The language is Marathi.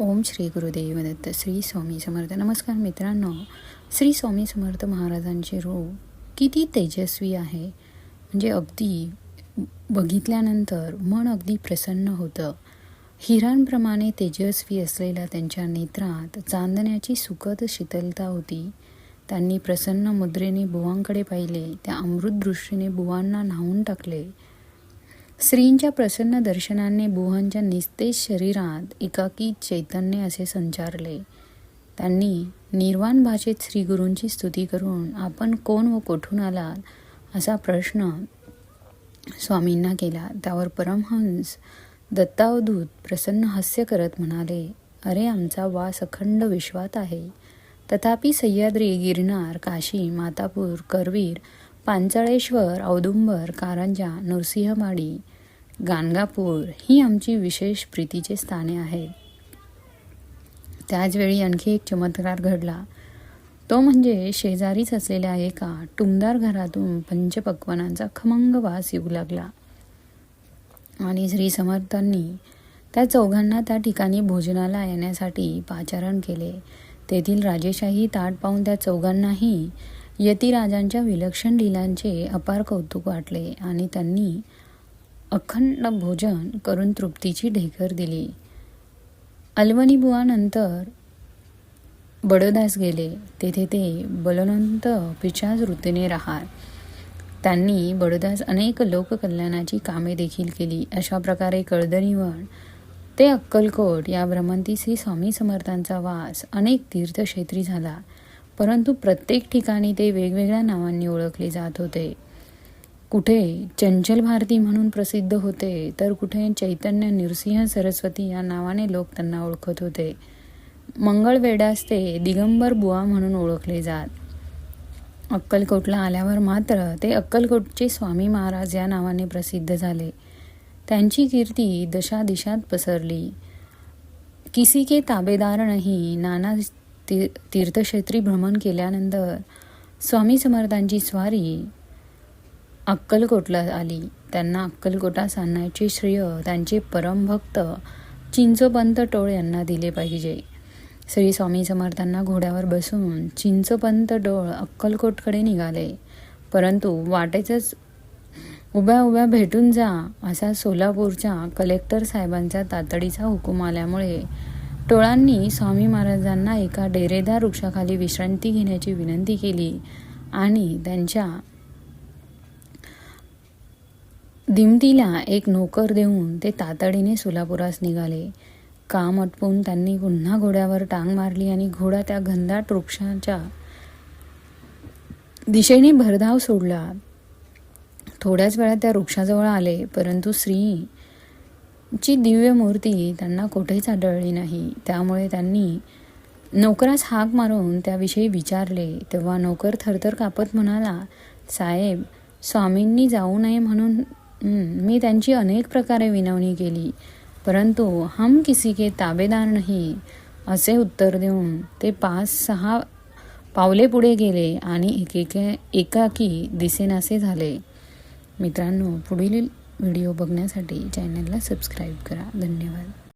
ओम श्री गुरुदेव दत्त. श्री स्वामी समर्थ. नमस्कार मित्रांनो. श्री स्वामी समर्थ महाराजांचे रूप किती तेजस्वी आहे, म्हणजे अगदी बघितल्यानंतर मन अगदी प्रसन्न होतं. हिरांप्रमाणे तेजस्वी असलेल्या त्यांच्या नेत्रात चांदण्याची सुखद शीतलता होती. त्यांनी प्रसन्न मुद्रेने बुवांकडे पाहिले. त्या अमृत दृष्टीने बुवांना न्हावून टाकले. श्रींच्या प्रसन्न दर्शनाने बुवांच्या निस्तेज शरीरात एकाकी चैतन्य असे संचारले. त्यांनी निर्वाण भाषेत श्री गुरूंची स्तुती करून आपण कोण व कोठून आलात असा प्रश्न स्वामींना केला. त्यावर परमहंस दत्तावधूत प्रसन्न हास्य करत म्हणाले, अरे आमचा वास अखंड विश्वात आहे. तथापि सह्याद्री, गिरनार, काशी, मातापूर, करवीर, पांचाळेश्वर, औदुंबर, कारंजा, नृसिंहवाडी, गाणगापूर ही आमची विशेष प्रीतीचे स्थाने आहेत. त्याचवेळी आणखी एक चमत्कार घडला. तो म्हणजे शेजारीच असलेल्या एका टुमदार घरातून पंचपक्वानांचा खमंग वास येऊ लागला आणि श्री समर्थांनी त्या चौघांना त्या ठिकाणी भोजनाला येण्यासाठी पाचारण केले. तेथील राजेशाही ताट पाहून त्या चौघांनाही यतिराजांच्या विलक्षण लीलांचे अपार कौतुक वाटले आणि त्यांनी अखंड भोजन करून तृप्तीची ढेकर दिली. अल्वनीबुवानंतर बडोदास गेले. तेथे ते बलवंत पिशाच वृत्तीने राहत. त्यांनी बडोदास अनेक लोककल्याणाची कामे देखील केली. अशा प्रकारे कळदणीवण ते अक्कलकोट या भ्रमंती श्री स्वामी समर्थांचा वास अनेक तीर्थक्षेत्री झाला. परंतु प्रत्येक ठिकाणी ते वेगवेगळ्या नावांनी ओळखले जात होते. कुठे चंचल भारती म्हणून प्रसिद्ध होते, तर कुठे चैतन्य नृसिंह सरस्वती या नावाने लोक त्यांना ओळखत होते. मंगळवेढ्यास ते दिगंबर बुवा म्हणून ओळखले जात. अक्कलकोटला आल्यावर मात्र ते अक्कलकोटचे स्वामी महाराज या नावाने प्रसिद्ध झाले. त्यांची कीर्ती दशादिशात पसरली. किसी के ताबेदार नाही नाना तीर्थक्षेत्री भ्रमण केल्यानंतर स्वामी समर्थांची स्वारी अक्कलकोटला आली. त्यांना अक्कलकोटास आणण्याचे श्रेय त्यांचे परमभक्त चिंचोपंत टोळ यांना दिले पाहिजे. श्री स्वामी समर्थांना घोड्यावर बसून चिंचोपंत टोळ अक्कलकोटकडे निघाले. परंतु वाटेतच उभ्या उभ्या भेटून जा असा सोलापूरच्या कलेक्टर साहेबांचा तातडीचा हुकूम आल्यामुळे टोळांनी स्वामी महाराजांना एका डेरेदार वृक्षाखाली विश्रांती घेण्याची विनंती केली आणि त्यांच्या दिमतीला एक नोकर देऊन ते तातडीने सोलापुरास निघाले. काम आटपून त्यांनी पुन्हा घोड्यावर टांग मारली आणि घोडा त्या घनदाट वृक्षाच्या दिशेने भरधाव सोडला. थोड्याच वेळात त्या वृक्षाजवळ आले, परंतु श्रीची दिव्य मूर्ती त्यांना कुठेच आढळली नाही. त्यामुळे त्यांनी नोकरास हाक मारून त्याविषयी विचारले. तेव्हा नोकर थरथर कापत म्हणाला, साहेब, स्वामींनी जाऊ नये म्हणून मी त्यांची अनेक प्रकारे विनवणी केली, परंतु हम किसी के ताबेदार नाही असे उत्तर देऊन ते 5-6 पावले पुढे गेले आणि एकाकी दिसेनासे झाले. मित्रांनो, पुढील व्हिडिओ बघण्यासाठी चॅनलला सबस्क्राईब करा. धन्यवाद.